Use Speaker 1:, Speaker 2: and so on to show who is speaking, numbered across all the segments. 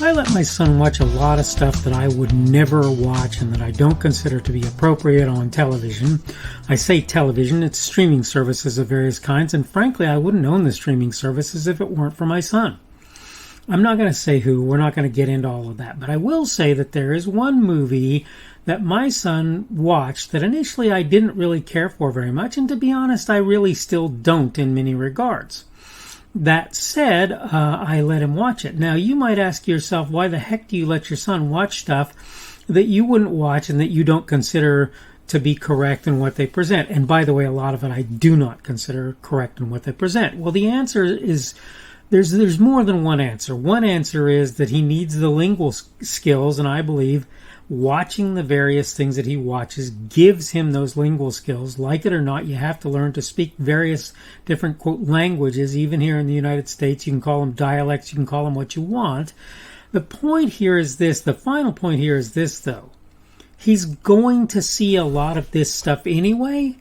Speaker 1: I let my son watch a lot of stuff that I would never watch and that I don't consider to be appropriate on television. I say television, it's streaming services of various kinds, and frankly, I wouldn't own the streaming services if it weren't for my son. I'm not going to say who, we're not going to get into all of that, but I will say that there is one movie that my son watched that initially I didn't really care for very much, and to be honest, I really still don't in many regards. That said, I let him watch it. Now, you might ask yourself, why the heck do you let your son watch stuff that you wouldn't watch and that you don't consider to be correct in what they present? And by the way, a lot of it I do not consider correct in what they present. Well, the answer is there's more than one answer. One answer is that he needs the lingual skills, and I believe watching the various things that he watches gives him those lingual skills. Like it or not, you have to learn to speak various different, quote, languages. Even here in the United States, you can call them dialects, you can call them what you want. The point here is this, the final point here is this, though. He's going to see a lot of this stuff anyway,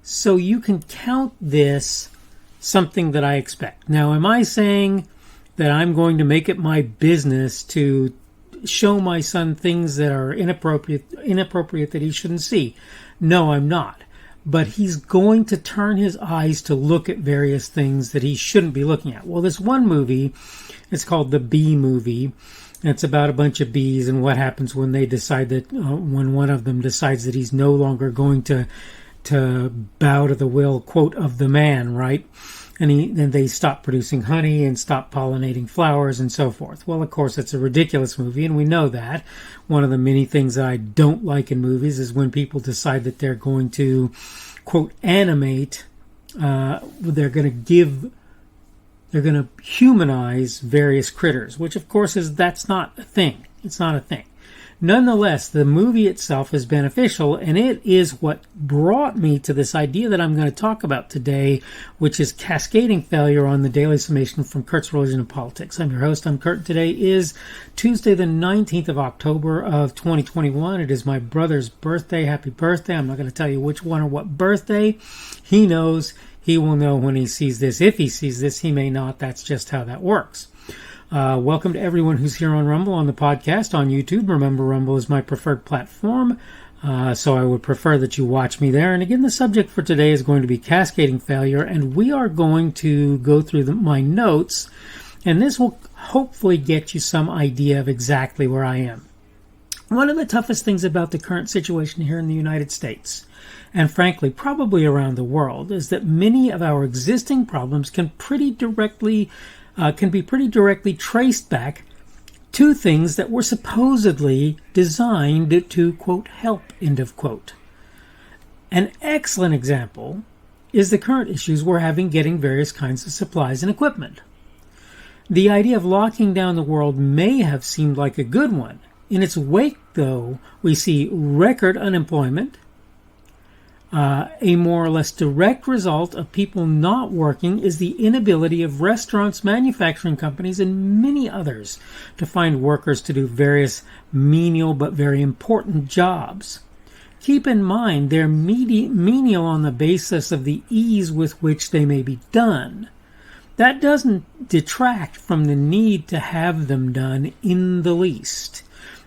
Speaker 1: so you can count this something that I expect. Now, am I saying that I'm going to make it my business to show my son things that are inappropriate that he shouldn't see? No, I'm not. But he's going to turn his eyes to look at various things that he shouldn't be looking at. Well, this one movie, it's called The Bee Movie. It's about a bunch of bees and what happens when they decide that, when one of them decides that he's no longer going to bow to the will, quote, of the man, right? And then they stop producing honey and stop pollinating flowers and so forth. Well, of course, it's a ridiculous movie, and we know that. One of the many things that I don't like in movies is when people decide that they're going to, quote, animate, they're going to humanize various critters, which, of course, that's not a thing. It's not a thing. Nonetheless, the movie itself is beneficial, and it is what brought me to this idea that I'm going to talk about today, which is cascading failure on the Daily Summation from Kurt's Religion and Politics. I'm your host, I'm Kurt. Today is Tuesday, the 19th of October of 2021. It is my brother's birthday. Happy birthday. I'm not going to tell you which one or what birthday. He knows. He will know when he sees this. If he sees this, he may not. That's just how that works. Welcome to everyone who's here on Rumble, on the podcast, on YouTube. Remember, Rumble is my preferred platform, so I would prefer that you watch me there. And again, the subject for today is going to be cascading failure, and we are going to go through my notes, and this will hopefully get you some idea of exactly where I am. One of the toughest things about the current situation here in the United States, and frankly, probably around the world, is that many of our existing problems can be pretty directly traced back to things that were supposedly designed to, quote, help, end of quote. An excellent example is the current issues we're having getting various kinds of supplies and equipment. The idea of locking down the world may have seemed like a good one. In its wake, though, we see record unemployment. A more or less direct result of people not working is the inability of restaurants, manufacturing companies, and many others to find workers to do various menial but very important jobs. Keep in mind, they're menial on the basis of the ease with which they may be done. That doesn't detract from the need to have them done in the least.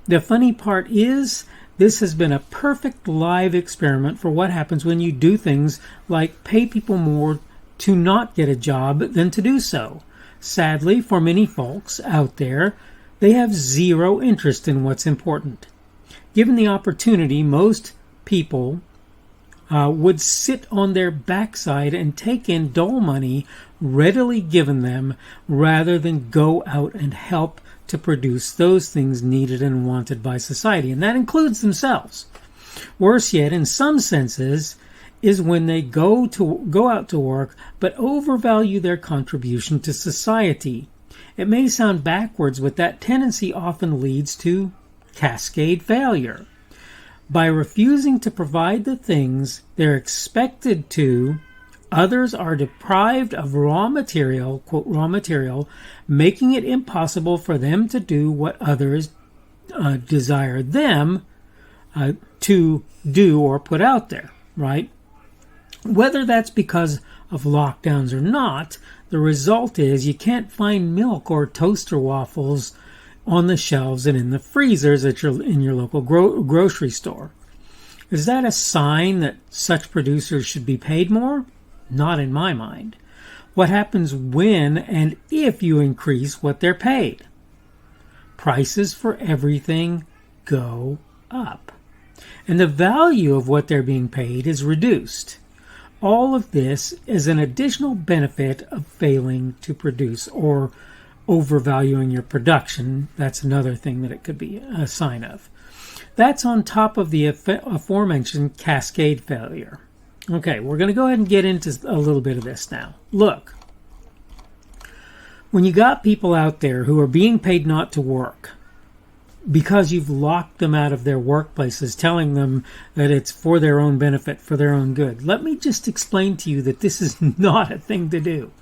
Speaker 1: The funny part is, this has been a perfect live experiment for what happens when you do things like pay people more to not get a job than to do so. Sadly, for many folks out there, they have zero interest in what's important. Given the opportunity, most people would sit on their backside and take in dole money readily given them rather than go out and help to produce those things needed and wanted by society, and that includes themselves. Worse yet, in some senses, is when they go out to work but overvalue their contribution to society. It may sound backwards, but that tendency often leads to cascade failure. By refusing to provide the things they're expected to, others are deprived of raw material, quote, raw material, making it impossible for them to do what others desire them to do or put out there, right? Whether that's because of lockdowns or not, the result is you can't find milk or toaster waffles on the shelves and in the freezers in your local grocery store. Is that a sign that such producers should be paid more? Not in my mind. What happens when and if you increase what they're paid? Prices for everything go up, and the value of what they're being paid is reduced. All of this is an additional benefit of failing to produce or overvaluing your production. That's another thing that it could be a sign of. That's on top of the aforementioned cascade failure. Okay, we're going to go ahead and get into a little bit of this now. Look, when you got people out there who are being paid not to work because you've locked them out of their workplaces, telling them that it's for their own benefit, for their own good, let me just explain to you that this is not a thing to do.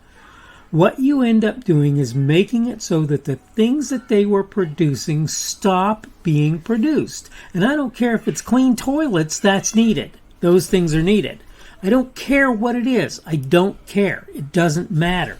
Speaker 1: What you end up doing is making it so that the things that they were producing stop being produced. And I don't care if it's clean toilets, that's needed. Those things are needed. I don't care what it is. I don't care. It doesn't matter.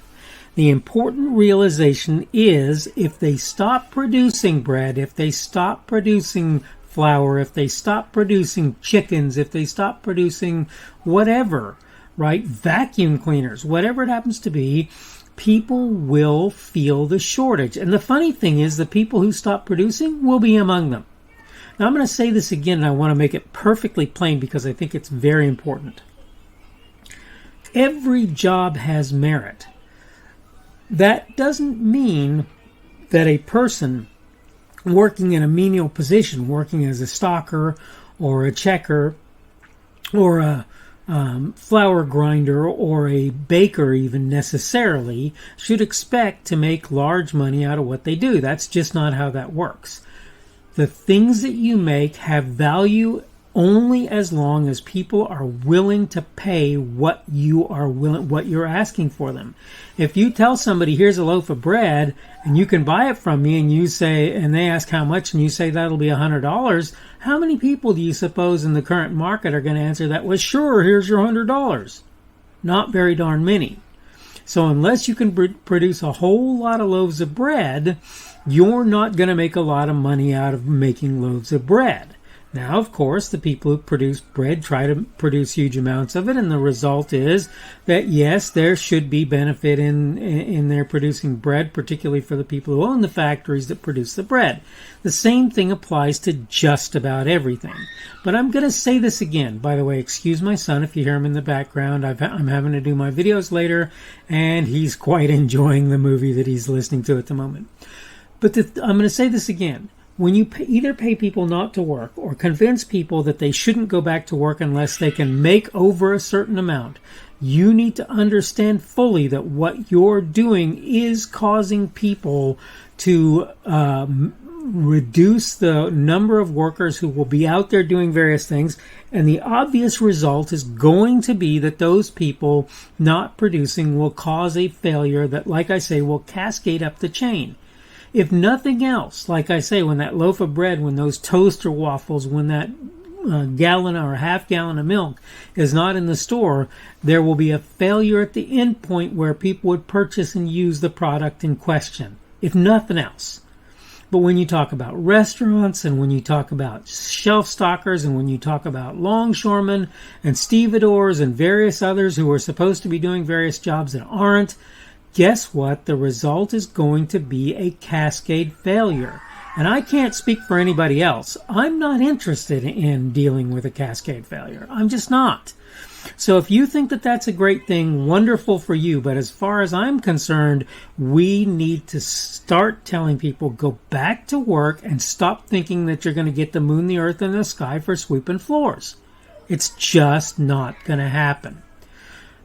Speaker 1: The important realization is if they stop producing bread, if they stop producing flour, if they stop producing chickens, if they stop producing whatever, right, vacuum cleaners, whatever it happens to be, people will feel the shortage. And the funny thing is the people who stop producing will be among them. Now I'm going to say this again, and I want to make it perfectly plain because I think it's very important. Every job has merit. That doesn't mean that a person working in a menial position, working as a stocker or a checker or a flour grinder or a baker even necessarily should expect to make large money out of what they do. That's just not how that works. The things that you make have value only as long as people are willing to pay what you're asking for them. If you tell somebody, here's a loaf of bread and you can buy it from me, and you say, and they ask how much, and you say that'll be $100, how many people do you suppose in the current market are going to answer that? Well, sure, here's your $100. Not very darn many. So unless you can produce a whole lot of loaves of bread, you're not going to make a lot of money out of making loaves of bread. Now, of course, the people who produce bread try to produce huge amounts of it, and the result is that, yes, there should be benefit in their producing bread, particularly for the people who own the factories that produce the bread. The same thing applies to just about everything. But I'm going to say this again. By the way, excuse my son if you hear him in the background. I'm having to do my videos later, and he's quite enjoying the movie that he's listening to at the moment. But I'm going to say this again. When you either pay people not to work or convince people that they shouldn't go back to work unless they can make over a certain amount, you need to understand fully that what you're doing is causing people to reduce the number of workers who will be out there doing various things. And the obvious result is going to be that those people not producing will cause a failure that, like I say, will cascade up the chain. If nothing else, like I say, when that loaf of bread, when those toaster waffles, when that gallon or a half gallon of milk is not in the store, there will be a failure at the end point where people would purchase and use the product in question, if nothing else. But when you talk about restaurants, and when you talk about shelf stockers, and when you talk about longshoremen and stevedores and various others who are supposed to be doing various jobs that aren't, guess what? The result is going to be a cascade failure. And I can't speak for anybody else. I'm not interested in dealing with a cascade failure. I'm just not. So if you think that that's a great thing, wonderful for you. But as far as I'm concerned, we need to start telling people, go back to work and stop thinking that you're going to get the moon, the earth, and the sky for sweeping floors. It's just not going to happen.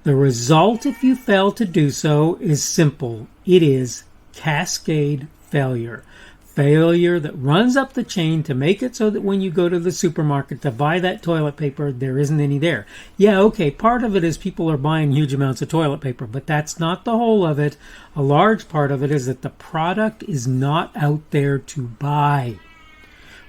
Speaker 1: The result, if you fail to do so, is simple. It is cascade failure. Failure that runs up the chain to make it so that when you go to the supermarket to buy that toilet paper, there isn't any there. Yeah, okay, part of it is people are buying huge amounts of toilet paper, but that's not the whole of it. A large part of it is that the product is not out there to buy.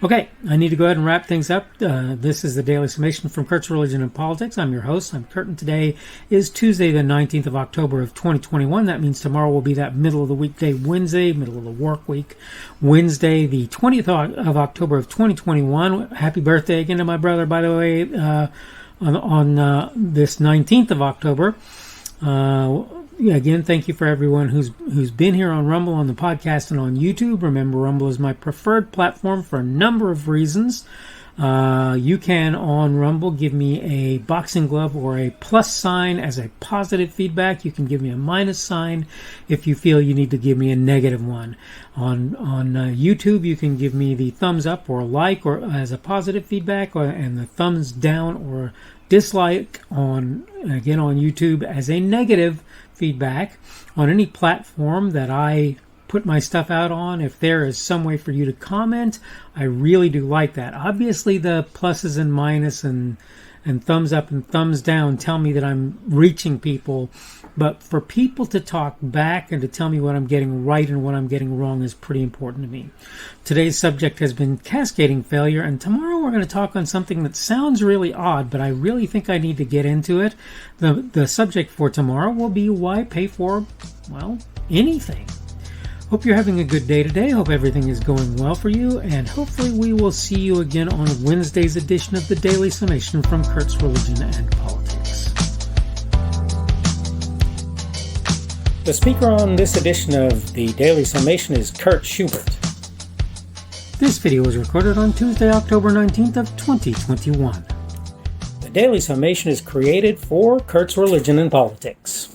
Speaker 1: Okay, I need to go ahead and wrap things up. This is the Daily Summation from Kurt's Religion and Politics. I'm your host. I'm Kurt, and today is Tuesday, the 19th of October of 2021. That means tomorrow will be that middle of the weekday Wednesday, middle of the work week Wednesday, the 20th of October of 2021. Happy birthday again to my brother, by the way, on this 19th of October. Again, thank you for everyone who's been here on Rumble, on the podcast, and on YouTube. Remember, Rumble is my preferred platform for a number of reasons. You can, on Rumble, give me a boxing glove or a plus sign as a positive feedback. You can give me a minus sign if you feel you need to give me a negative one. On YouTube, you can give me the thumbs up or like or as a positive feedback, and the thumbs down or dislike on YouTube as a negative feedback. On any platform that I put my stuff out on, if there is some way for you to comment, I really do like that. Obviously, the pluses and minuses and thumbs up and thumbs down tell me that I'm reaching people, but for people to talk back and to tell me what I'm getting right and what I'm getting wrong is pretty important to me. Today's subject has been cascading failure, and tomorrow we're going to talk on something that sounds really odd, but I really think I need to get into it. The subject for tomorrow will be why pay for, well, anything. Hope you're having a good day today. Hope everything is going well for you, and hopefully we will see you again on Wednesday's edition of the Daily Summation from Kurt's Religion and Politics. The speaker on this edition of the Daily Summation is Kurt Schubert. This video was recorded on Tuesday, October 19th of 2021. The Daily Summation is created for Kurt's Religion and Politics.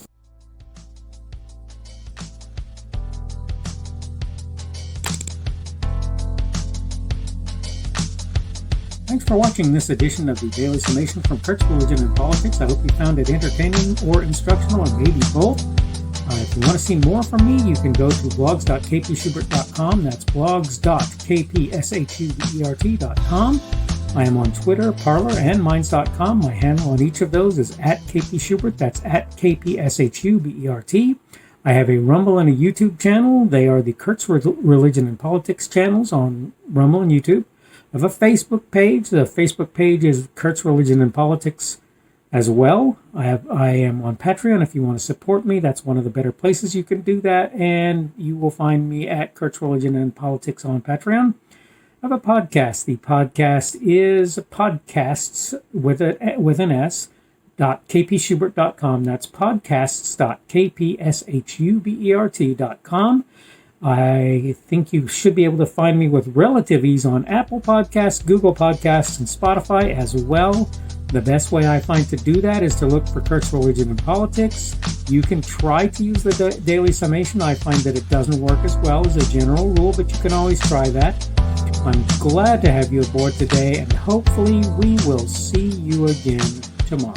Speaker 1: Thanks for watching this edition of the Daily Summation from Kurt's Religion and Politics. I hope you found it entertaining or instructional, or maybe both. If you want to see more from me, you can go to blogs.kpschubert.com. That's blogs.kpschubert.com. I am on Twitter, Parler, and Minds.com. My handle on each of those is @kpschubert. That's @kpschubert. I have a Rumble and a YouTube channel. They are the Kurt's Religion and Politics channels on Rumble and YouTube. I have a Facebook page. The Facebook page is Kurt's Religion and Politics as well. I am on Patreon. If you want to support me, that's one of the better places you can do that. And you will find me at Kurt's Religion and Politics on Patreon. I have a podcast. The podcast is podcasts with an S, .kpschubert.com. That's podcasts.kpschubert.com. I think you should be able to find me with relative ease on Apple Podcasts, Google Podcasts, and Spotify as well. The best way I find to do that is to look for Kurt's Religion and Politics. You can try to use the Daily Summation. I find that it doesn't work as well as a general rule, but you can always try that. I'm glad to have you aboard today, and hopefully we will see you again tomorrow.